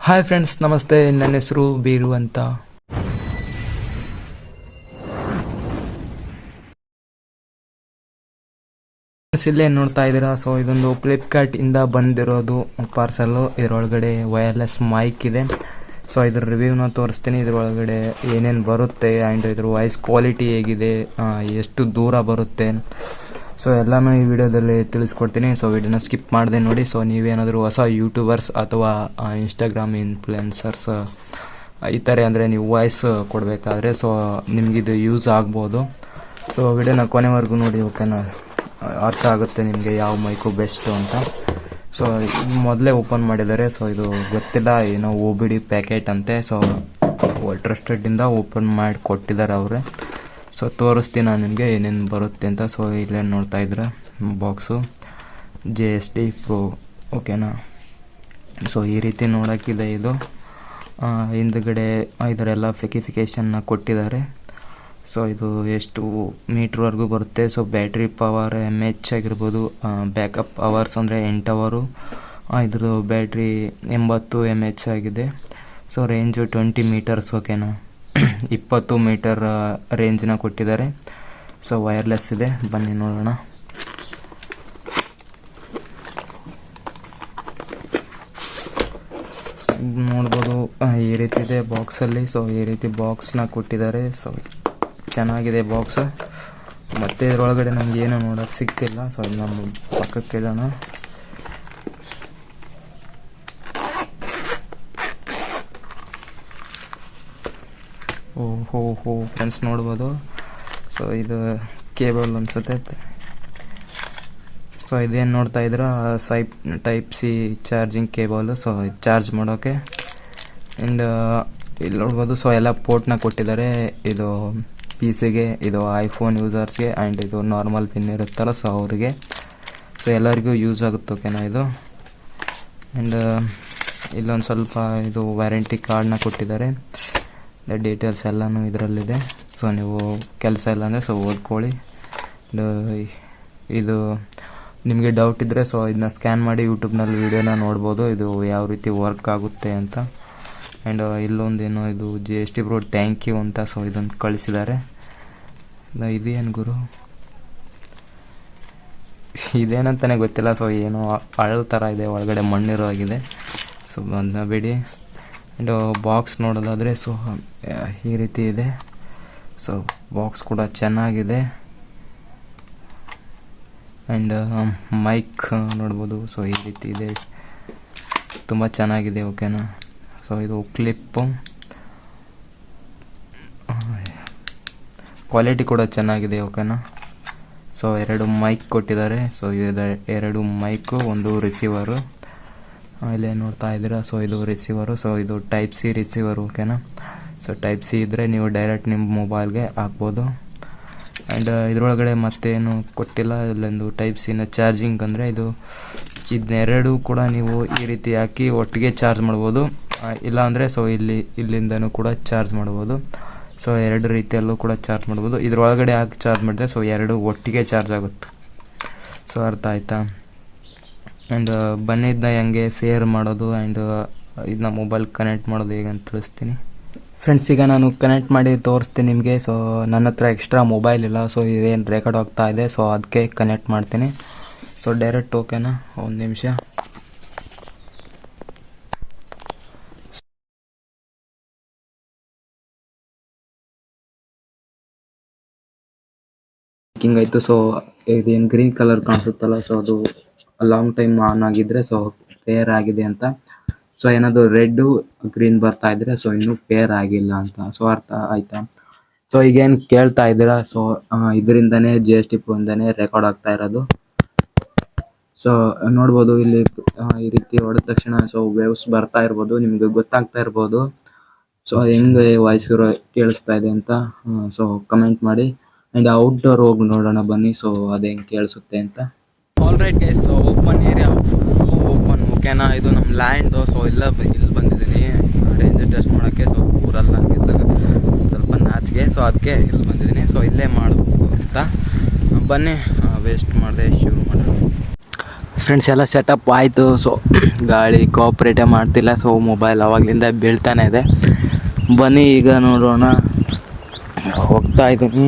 Hi friends, ನಮಸ್ತೆ. ನನ್ನ ಹೆಸರು ಬೀರು ಅಂತ. ಇಲ್ಲೇ ನೋಡ್ತಾ ಇದ್ದೀರಾ, ಸೊ ಇದೊಂದು ಫ್ಲಿಪ್ಕಾರ್ಟ್ ಇಂದ ಬಂದಿರೋದು ಪಾರ್ಸಲ್. ಇದರೊಳಗಡೆ ವೈರ್ಲೆಸ್ ಮೈಕ್ ಇದೆ. ಸೊ ಇದ್ರ ರಿವ್ಯೂನ ತೋರಿಸ್ತೀನಿ. ಇದರೊಳಗಡೆ ಏನೇನು ಬರುತ್ತೆ ಆ್ಯಂಡ್ ಇದ್ರ ವಾಯ್ಸ್ ಕ್ವಾಲಿಟಿ ಹೇಗಿದೆ, ಎಷ್ಟು ದೂರ ಬರುತ್ತೆ, ಸೊ ಎಲ್ಲನೂ ಈ ವಿಡಿಯೋದಲ್ಲಿ ತಿಳಿಸ್ಕೊಡ್ತೀನಿ. ಸೊ ವಿಡಿಯೋನ ಸ್ಕಿಪ್ ಮಾಡದೆ ನೋಡಿ. ಸೊ ನೀವೇನಾದರೂ ಹೊಸ ಯೂಟ್ಯೂಬರ್ಸ್ ಅಥವಾ ಇನ್ಸ್ಟಾಗ್ರಾಮ್ ಇನ್ಫ್ಲುಯೆನ್ಸರ್ಸ್ ಈ ಥರ ಅಂದರೆ ನೀವು ವಾಯ್ಸ್ ಕೊಡಬೇಕಾದ್ರೆ ಸೊ ನಿಮಗಿದು ಯೂಸ್ ಆಗ್ಬೋದು. ಸೊ ವಿಡಿಯೋನ ಕೊನೆವರೆಗೂ ನೋಡಿ, ಓಕೆನಾ? ಅರ್ಥ ಆಗುತ್ತೆ ನಿಮಗೆ ಯಾವ ಮೈಕು ಬೆಸ್ಟು ಅಂತ. ಸೊ ಮೊದಲೇ ಓಪನ್ ಮಾಡಿದ್ದಾರೆ. ಸೊ ಇದು ಗೊತ್ತಿಲ್ಲ, ಏನೋ OBD ಪ್ಯಾಕೆಟ್ ಅಂತೆ. ಸೊ ಟ್ರಸ್ಟೆಡ್ಡಿಂದ ಓಪನ್ ಮಾಡಿ ಕೊಟ್ಟಿದ್ದಾರೆ ಅವರೇ. ಸೊ ತೋರಿಸ್ತೀನಿ ನಾನು ನಿಮಗೆ ಏನೇನು ಬರುತ್ತೆ ಅಂತ. ಸೊ ಇಲ್ಲೇನು ನೋಡ್ತಾ ಇದ್ರೆ ಬಾಕ್ಸು JST Pro, ಓಕೆನಾ? ಸೊ ಈ ರೀತಿ ನೋಡೋಕ್ಕಿದೆ ಇದು. ಹಿಂದುಗಡೆ ಇದರೆಲ್ಲ ಫೆಕಿಫಿಕೇಷನ್ನ ಕೊಟ್ಟಿದ್ದಾರೆ. ಸೊ ಇದು ಎಷ್ಟು ಮೀಟ್ರ್ವರೆಗೂ ಬರುತ್ತೆ. ಸೊ ಬ್ಯಾಟ್ರಿ ಪವರ್ MH ಆಗಿರ್ಬೋದು, ಬ್ಯಾಕಪ್ ಅವರ್ಸ್ ಅಂದರೆ 8 ಅವರು. ಇದ್ರ ಬ್ಯಾಟ್ರಿ 80 mAh ಆಗಿದೆ. ಸೊ ರೇಂಜು 20 ಮೀಟರ್ಸ್, ಓಕೆನಾ? 20 ಮೀಟರ್ ರೇಂಜ್ನ ಕೊಟ್ಟಿದ್ದಾರೆ. ಸೊ ವೈರ್ಲೆಸ್ ಇದೆ, ಬನ್ನಿ ನೋಡೋಣ. ನೋಡ್ಬೋದು ಈ ರೀತಿ ಇದೆ ಬಾಕ್ಸಲ್ಲಿ. ಸೊ ಈ ರೀತಿ ಬಾಕ್ಸ್ನ ಕೊಟ್ಟಿದ್ದಾರೆ. ಸೊ ಚೆನ್ನಾಗಿದೆ ಬಾಕ್ಸ್. ಮತ್ತೆ ಇದರೊಳಗಡೆ ನಮ್ಗೆ ಏನು ನೋಡೋಕೆ ಸಿಗ್ತಿಲ್ಲ. ಸೊ ಇದು ನಮ್ಮ ಪಕ್ಕಕ್ಕೆ ಇಡೋಣ. ಓಹೋ ಫ್ರೆಂಡ್ಸ್, ನೋಡ್ಬೋದು. ಸೊ ಇದು ಕೇಬಲ್ ಅನ್ಸುತ್ತೆ. ಸೊ ಇದೇನು ನೋಡ್ತಾ ಇದ್ರೆ type C charging cable. So charge ಮಾಡೋಕ್ಕೆ. ಆ್ಯಂಡ್ ಇಲ್ಲಿ ನೋಡ್ಬೋದು. ಸೊ ಎಲ್ಲ ಪೋರ್ಟ್ನ ಕೊಟ್ಟಿದ್ದಾರೆ. ಇದು PC-ಗೆ, ಇದು iPhone ಯೂಸರ್ಸ್ಗೆ, ಆ್ಯಂಡ್ ಇದು ನಾರ್ಮಲ್ ಪಿನ್ ಇರುತ್ತಲ್ಲ, ಸೊ ಅವರಿಗೆ. ಸೊ ಎಲ್ಲರಿಗೂ ಯೂಸ್ ಆಗುತ್ತೆ, ಓಕೆನಾ ಇದು? ಆ್ಯಂಡ್ ಇಲ್ಲೊಂದು ಸ್ವಲ್ಪ ಇದು ವ್ಯಾರಂಟಿ ಕಾರ್ಡ್ನ ಕೊಟ್ಟಿದ್ದಾರೆ. ಡೀಟೇಲ್ಸ್ ಎಲ್ಲನೂ ಇದರಲ್ಲಿದೆ. ಸೊ ನೀವು ಕೆಲಸ ಇಲ್ಲ ಅಂದರೆ ಸೊ ಓದ್ಕೊಳ್ಳಿ. ಇದು ನಿಮಗೆ ಡೌಟ್ ಇದ್ದರೆ ಸೊ ಇದನ್ನ ಸ್ಕ್ಯಾನ್ ಮಾಡಿ ಯೂಟ್ಯೂಬ್ನಲ್ಲಿ ವೀಡಿಯೋನ ನೋಡ್ಬೋದು, ಇದು ಯಾವ ರೀತಿ ವರ್ಕ್ ಆಗುತ್ತೆ ಅಂತ. ಆ್ಯಂಡ್ ಇಲ್ಲೊಂದೇನೋ ಇದು JST Pro ಥ್ಯಾಂಕ್ ಯು ಅಂತ. ಸೊ ಇದೊಂದು ಕಳಿಸಿದ್ದಾರೆ. ಇದೇನು ಗುರು, ಇದೇನಂತಾನೆ ಗೊತ್ತಿಲ್ಲ. ಸೊ ಏನೋ ಅಳಲ್ ಥರ ಇದೆ, ಒಳಗಡೆ ಮಣ್ಣಿರೋ ಆಗಿದೆ. ಸೊ ಅದನ್ನ ಬಿಡಿ. ಆ್ಯಂಡ್ ಬಾಕ್ಸ್ ನೋಡೋದಾದರೆ ಸೊ ಈ ರೀತಿ ಇದೆ. ಸೊ ಬಾಕ್ಸ್ ಕೂಡ ಚೆನ್ನಾಗಿದೆ. ಆ್ಯಂಡ್ ಮೈಕ್ ನೋಡ್ಬೋದು. ಸೊ ಈ ರೀತಿ ಇದೆ, ತುಂಬ ಚೆನ್ನಾಗಿದೆ, ಓಕೆನಾ? ಸೊ ಇದು ಕ್ಲಿಪ್ಪು, ಕ್ವಾಲಿಟಿ ಕೂಡ ಚೆನ್ನಾಗಿದೆ, ಓಕೆನಾ? ಸೊ 2 ಮೈಕ್ ಕೊಟ್ಟಿದ್ದಾರೆ. ಸೊ ಎರಡು ಮೈಕು, ಒಂದು ರಿಸೀವರು. ಇಲ್ಲೇ ನೋಡ್ತಾ ಇದ್ದೀರಾ. ಸೊ ಇದು ರಿಸೀವರು. ಸೊ ಇದು ಟೈಪ್ C ರಿಸೀವರು, ಓಕೆನಾ? ಸೊ ಟೈಪ್ C ಇದ್ದರೆ ನೀವು ಡೈರೆಕ್ಟ್ ನಿಮ್ಮ ಮೊಬೈಲ್ಗೆ ಹಾಕ್ಬೋದು. ಆ್ಯಂಡ್ ಇದರೊಳಗಡೆ ಮತ್ತೇನು ಕೊಟ್ಟಿಲ್ಲ. ಇಲ್ಲೊಂದು ಟೈಪ್ Cನ ಚಾರ್ಜಿಂಗ್ ಅಂದರೆ ಇದನ್ನೆರಡು ಕೂಡ ನೀವು ಈ ರೀತಿ ಹಾಕಿ ಒಟ್ಟಿಗೆ ಚಾರ್ಜ್ ಮಾಡ್ಬೋದು. ಇಲ್ಲ ಅಂದರೆ ಸೊ ಇಲ್ಲಿಂದನೂ ಕೂಡ ಚಾರ್ಜ್ ಮಾಡ್ಬೋದು. ಸೊ 2 ರೀತಿಯಲ್ಲೂ ಕೂಡ ಚಾರ್ಜ್ ಮಾಡ್ಬೋದು. ಇದರೊಳಗಡೆ ಹಾಕಿ ಚಾರ್ಜ್ ಮಾಡಿದ್ರೆ ಸೊ 2 ಒಟ್ಟಿಗೆ ಚಾರ್ಜ್ ಆಗುತ್ತೆ. ಸೊ ಅರ್ಥ ಆಯ್ತಾ? ಆ್ಯಂಡ್ ಬನ್ನಿದ್ನ ಹೆಂಗೆ ಫೇರ್ ಮಾಡೋದು ಆ್ಯಂಡ್ ಇದನ್ನ ಮೊಬೈಲ್ ಕನೆಕ್ಟ್ ಮಾಡೋದು ಹೇಗೆ ಅಂತ ತಿಳಿಸ್ತೀನಿ ಫ್ರೆಂಡ್ಸ್. ಈಗ ನಾನು ಕನೆಕ್ಟ್ ಮಾಡಿ ತೋರಿಸ್ತೀನಿ ನಿಮಗೆ. ಸೊ ನನ್ನ ಹತ್ರ ಎಕ್ಸ್ಟ್ರಾ ಮೊಬೈಲ್ ಇಲ್ಲ. ಸೊ ಇದೇನು ರೆಕಾರ್ಡ್ ಆಗ್ತಾ ಇದೆ, ಸೊ ಅದಕ್ಕೆ ಕನೆಕ್ಟ್ ಮಾಡ್ತೀನಿ. ಸೊ ಡೈರೆಕ್ಟ್, ಓಕೆನಾ? ಒಂದು ನಿಮಿಷ. ಹಿಂಗಾಯ್ತು. ಸೊ ಇದೇನು ಗ್ರೀನ್ ಕಲರ್ ಕಾಣಿಸುತ್ತಲ್ಲ, ಸೊ ಅದು ಲಾಂಗ್ ಟೈಮ್ ಆನ್ ಆಗಿದ್ರೆ ಸೊ ಫೇರ್ ಆಗಿದೆ ಅಂತ. ಸೊ ಏನಾದರೂ ರೆಡ್ ಗ್ರೀನ್ ಬರ್ತಾ ಇದ್ರೆ ಸೊ ಇನ್ನೂ ಫೇರ್ ಆಗಿಲ್ಲ ಅಂತ. ಸೊ ಅರ್ಥ ಆಯ್ತಾ? ಸೊ ಈಗೇನು ಕೇಳ್ತಾ ಇದ್ದೀರಾ, ಸೊ ಇದರಿಂದನೇ JST Pro ಇಂದನೇ ರೆಕಾರ್ಡ್ ಆಗ್ತಾ ಇರೋದು. ಸೊ ನೋಡ್ಬೋದು ಇಲ್ಲಿ ಈ ರೀತಿ ಹೊಡೆದ ತಕ್ಷಣ ಸೊ ವೇವ್ಸ್ ಬರ್ತಾ ಇರ್ಬೋದು, ನಿಮ್ಗೆ ಗೊತ್ತಾಗ್ತಾ ಇರ್ಬೋದು. ಸೊ ಹೆಂಗೆ ವಾಯ್ಸ್ ಕೇಳಿಸ್ತಾ ಇದೆ ಅಂತ ಸೊ ಕಮೆಂಟ್ ಮಾಡಿ. ಆ್ಯಂಡ್ ಔಟ್ಡೋರ್ ಹೋಗಿ ನೋಡೋಣ ಬನ್ನಿ, ಸೊ ಅದು ಹೆಂಗೆ ಕೇಳಿಸುತ್ತೆ ಅಂತ. All right guys, so open area full open, ಓಕೆನಾ? ಇದು ನಮ್ಮ ಲ್ಯಾಂಡ್ದು. ಸೊ ಇಲ್ಲಿ ಬಂದಿದ್ದೀನಿ ರೇಂಜ್ ಟೆಸ್ಟ್ ಮಾಡೋಕ್ಕೆ. ಸೊ ಊರಲ್ಲ ನನಗೆ ಸ್ವಲ್ಪ ನಾಚಿಕೆ, ಸೊ ಅದಕ್ಕೆ ಇಲ್ಲಿ ಬಂದಿದ್ದೀನಿ. ಸೊ ಇಲ್ಲೇ ಮಾಡಬೇಕು ಅಂತ ಬನ್ನಿ, ವೇಸ್ಟ್ ಮಾಡಿದೆ, ಶುರು ಮಾಡೋಣ. ಫ್ರೆಂಡ್ಸ್ ಎಲ್ಲ ಸೆಟಪ್ ಆಯಿತು. ಸೊ ಗಾಳಿ ಕೋಆಪ್ರೇಟೇ ಮಾಡ್ತಿಲ್ಲ. ಸೊ ಮೊಬೈಲ್ ಆವಾಗಲಿಂದ ಬೀಳ್ತಾನೆ ಇದೆ. ಬನ್ನಿ ಈಗ ನೋಡೋಣ. ಹೋಗ್ತಾ ಇದ್ದೀನಿ.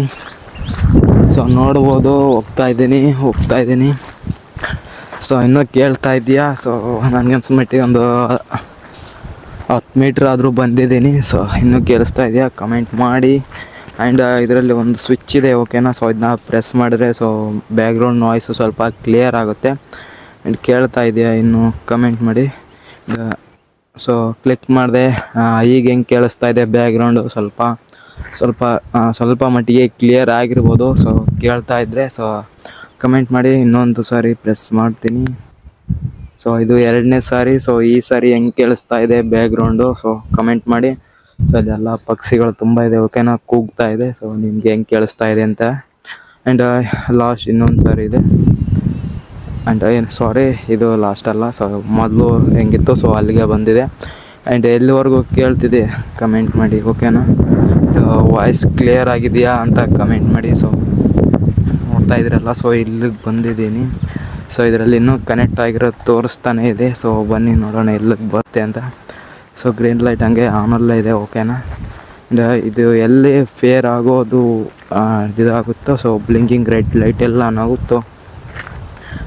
ಸೊ ನೋಡ್ಬೋದು ಹೋಗ್ತಾ ಇದ್ದೀನಿ. ಸೊ ಇನ್ನೂ ಕೇಳ್ತಾ ಇದೆಯಾ? ಸೊ ನನಗನ್ಸ್ಮಟ್ಟಿಗೆ ಒಂದು 10 ಮೀಟ್ರ್ ಆದರೂ ಬಂದಿದ್ದೀನಿ. ಸೊ ಇನ್ನೂ ಕೇಳಿಸ್ತಾ ಇದೆಯಾ? ಕಮೆಂಟ್ ಮಾಡಿ. ಆ್ಯಂಡ್ ಇದರಲ್ಲಿ ಒಂದು ಸ್ವಿಚ್ ಇದೆ, ಓಕೆನಾ? ಸೊ ಇದನ್ನ ಪ್ರೆಸ್ ಮಾಡಿದ್ರೆ ಸೊ ಬ್ಯಾಕ್ಗ್ರೌಂಡ್ ನಾಯ್ಸು ಸ್ವಲ್ಪ ಕ್ಲಿಯರ್ ಆಗುತ್ತೆ. ಆ್ಯಂಡ್ ಕೇಳ್ತಾ ಇದೆಯಾ ಇನ್ನೂ? ಕಮೆಂಟ್ ಮಾಡಿ. ಸೊ ಕ್ಲಿಕ್ ಮಾಡಿದೆ. ಈಗ ಹೆಂಗೆ ಕೇಳಿಸ್ತಾ ಇದೆ ಬ್ಯಾಕ್ಗ್ರೌಂಡು? ಸ್ವಲ್ಪ ಮಟ್ಟಿಗೆ ಕ್ಲಿಯರ್ ಆಗಿರ್ಬೋದು. ಸೊ ಕೇಳ್ತಾ ಇದ್ದರೆ ಸೊ ಕಮೆಂಟ್ ಮಾಡಿ. ಇನ್ನೊಂದು ಸಾರಿ ಪ್ರೆಸ್ ಮಾಡ್ತೀನಿ. ಸೊ ಇದು 2ನೇ ಸಾರಿ. ಸೊ ಈ ಸಾರಿ ಹೆಂಗೆ ಕೇಳಿಸ್ತಾ ಇದೆ ಬ್ಯಾಕ್ಗ್ರೌಂಡು? ಸೊ ಕಮೆಂಟ್ ಮಾಡಿ. ಸೊ ಅದೆಲ್ಲ ಪಕ್ಷಿಗಳು ತುಂಬ ಇದೆ, ಓಕೆನಾ? ಕೂಗ್ತಾ ಇದೆ. ಸೊ ನಿಮಗೆ ಹೆಂಗೆ ಕೇಳಿಸ್ತಾ ಇದೆ ಅಂತ. ಆ್ಯಂಡ್ ಲಾಸ್ಟ್ ಇನ್ನೊಂದು ಸಾರಿ ಇದೆ. ಆ್ಯಂಡ್ ಸಾರಿ, ಇದು ಲಾಸ್ಟ್ ಅಲ್ಲ. ಸೊ ಮೊದಲು ಹೆಂಗಿತ್ತು ಸೊ ಅಲ್ಲಿಗೆ ಬಂದಿದೆ. ಆ್ಯಂಡ್ ಎಲ್ಲಿವರೆಗೂ ಕೇಳ್ತಿದೆ ಕಮೆಂಟ್ ಮಾಡಿ, ಓಕೆನಾ? ವಾಯ್ಸ್ ಕ್ಲಿಯರ್ ಆಗಿದೆಯಾ ಅಂತ ಕಮೆಂಟ್ ಮಾಡಿ. ಸೊ ನೋಡ್ತಾ ಇದ್ದೀರಲ್ಲ, ಸೊ ಇಲ್ಲಿಗೆ ಬಂದಿದ್ದೀನಿ. ಸೊ ಇದರಲ್ಲಿ ಇನ್ನೂ ಕನೆಕ್ಟ್ ಆಗಿರೋದು ತೋರಿಸ್ತಾನೆ ಇದೆ. ಸೊ ಬನ್ನಿ ನೋಡೋಣ ಎಲ್ಲಿಗೆ ಬರುತ್ತೆ ಅಂತ. ಸೊ ಗ್ರೀನ್ ಲೈಟ್ ಹಂಗೆ ಆನಲ್ಲೇ ಇದೆ, ಓಕೆನಾ? ಇದು ಎಲ್ಲಿ ಫೇರ್ ಆಗೋದು ಇದಾಗುತ್ತೋ ಸೊ ಬ್ಲಿಂಕಿಂಗ್ ರೆಡ್ ಲೈಟ್ ಎಲ್ಲ ಆನ್ ಆಗುತ್ತೋ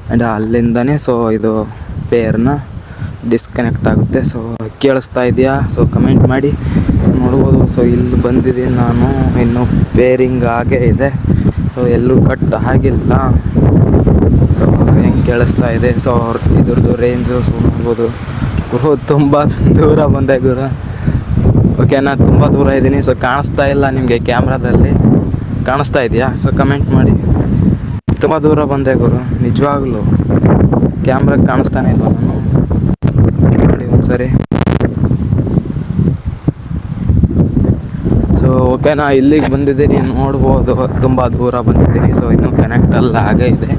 ಆ್ಯಂಡ್ ಅಲ್ಲಿಂದನೇ ಸೊ ಇದು ಪೇರ್ನ ಡಿಸ್ಕನೆಕ್ಟ್ ಆಗುತ್ತೆ. ಸೊ ಕೇಳಿಸ್ತಾ ಇದೆಯಾ? ಸೊ ಕಮೆಂಟ್ ಮಾಡಿ. ನೋಡ್ಬೋದು. ಸೊ ಇಲ್ಲಿ ಬಂದಿದ್ದೀನಿ ನಾನು. ಇನ್ನೂ ಪೇರಿಂಗ್ ಆಗೇ ಇದೆ. ಸೊ ಎಲ್ಲೂ ಕಟ್ ಆಗಿಲ್ಲ. ಸೊ ಹೆಂಗೆ ಕೇಳಿಸ್ತಾ ಇದೆ? ಸೊ ಇದ್ರದ್ದು ರೇಂಜು ಸೊ ನೋಡ್ಬೋದು. ತುಂಬ ದೂರ ಬಂದೆ ಓಕೆನಾ? ತುಂಬ ದೂರ ಇದ್ದೀನಿ. ಸೊ ಕಾಣಿಸ್ತಾ ಇಲ್ಲ ನಿಮಗೆ ಕ್ಯಾಮ್ರಾದಲ್ಲಿ. ಕಾಣಿಸ್ತಾ ಇದೆಯಾ? ಸೊ ಕಮೆಂಟ್ ಮಾಡಿ. ತುಂಬ ದೂರ ಬಂದೆ ನಿಜವಾಗ್ಲೂ ಕ್ಯಾಮ್ರಾಗೆ ಕಾಣಿಸ್ತಾನೆ ಇಲ್ಲ ನಾನು. ನೋಡಿ ಒಂದ್ಸರಿ. ಸೊ ಓಕೆನಾ? ಇಲ್ಲಿಗೆ ಬಂದಿದ್ದೀನಿ, ನೋಡ್ಬೋದು. ತುಂಬ ದೂರ ಬಂದಿದ್ದೀನಿ. ಸೊ ಇನ್ನೂ ಕನೆಕ್ಟಲ್ಲ ಆಗೇ ಇದೆ.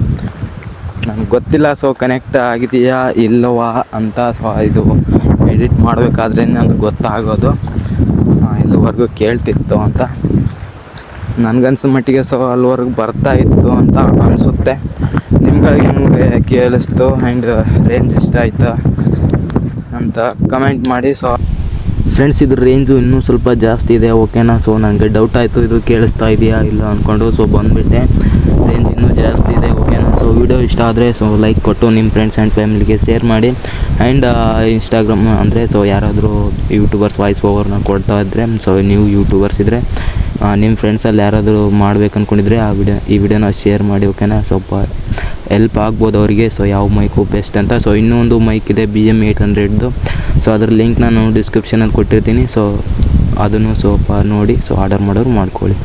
ನನಗೆ ಗೊತ್ತಿಲ್ಲ ಸೊ ಕನೆಕ್ಟ್ ಆಗಿದೆಯಾ ಇಲ್ಲವಾ ಅಂತ. ಸೊ ಇದು ಎಡಿಟ್ ಮಾಡಬೇಕಾದ್ರೆ ನನಗೆ ಗೊತ್ತಾಗೋದು ಇಲ್ಲಿವರೆಗೂ ಕೇಳ್ತಿತ್ತು ಅಂತ. ನನಗನ್ಸೋ ಮಟ್ಟಿಗೆ ಸೊ ಅಲ್ಲಿವರೆಗೂ ಬರ್ತಾಯಿತ್ತು ಅಂತ ಅನಿಸುತ್ತೆ. ನಿಮ್ಗಳಿಗೆ ಹೆಂಗೆ ಕೇಳಿಸ್ತು ಆ್ಯಂಡ್ ರೇಂಜ್ ಇಷ್ಟ ಆಯಿತಾ ಅಂತ ಕಮೆಂಟ್ ಮಾಡಿ. ಸೊ ಫ್ರೆಂಡ್ಸ್ ಇದ್ರ ರೇಂಜು ಇನ್ನೂ ಸ್ವಲ್ಪ ಜಾಸ್ತಿ ಇದೆ, ಓಕೆನಾ? ಸೊ ನನಗೆ ಡೌಟ್ ಆಯಿತು ಇದು ಕೇಳಿಸ್ತಾ ಇದೆಯಾ ಇಲ್ಲ ಅಂದ್ಕೊಂಡು. ಸೊ ಬಂದುಬಿಟ್ಟೆ. ರೇಂಜ್ ಇನ್ನೂ ಜಾಸ್ತಿ ಇದೆ, ಓಕೆನಾ? ಸೊ ವಿಡಿಯೋ ಇಷ್ಟ ಆದರೆ ಸೊ ಲೈಕ್ ಕೊಟ್ಟು ನಿಮ್ಮ ಫ್ರೆಂಡ್ಸ್ ಆ್ಯಂಡ್ ಫ್ಯಾಮಿಲಿಗೆ ಶೇರ್ ಮಾಡಿ. ಆ್ಯಂಡ್ ಇನ್ಸ್ಟಾಗ್ರಾಮ್ ಅಂದರೆ ಸೊ ಯಾರಾದರೂ ಯೂಟ್ಯೂಬರ್ಸ್ ವಾಯ್ಸ್ ಓವರ್ನ ಕೊಡ್ತಾ ಇದ್ದರೆ ಸೊ ನೀವು ಯೂಟ್ಯೂಬರ್ಸ್ ಇದ್ದರೆ ನಿಮ್ಮ ಫ್ರೆಂಡ್ಸಲ್ಲಿ ಯಾರಾದರೂ ಮಾಡ್ಬೇಕು ಅಂದ್ಕೊಂಡಿದ್ರೆ ಈ ವಿಡಿಯೋನ ಶೇರ್ ಮಾಡಿ, ಓಕೆನಾ? ಸ್ವಲ್ಪ ಹೆಲ್ಪ್ ಆಗ್ಬೋದು ಅವರಿಗೆ. ಸೊ ಯಾವ ಮೈಕು ಬೆಸ್ಟ್ ಅಂತ. ಸೊ ಇನ್ನೂ ಒಂದು ಮೈಕ್ ಇದೆ BM800ದು. ಸೊ ಅದರ ಲಿಂಕ್ ನಾನು ಡಿಸ್ಕ್ರಿಪ್ಷನಲ್ಲಿ ಕೊಟ್ಟಿರ್ತೀನಿ. ಸೊ ಅದನ್ನು ಸ್ವಲ್ಪ ನೋಡಿ ಸೊ ಆರ್ಡರ್ ಮಾಡೋರು ಮಾಡ್ಕೊಳ್ಳಿ.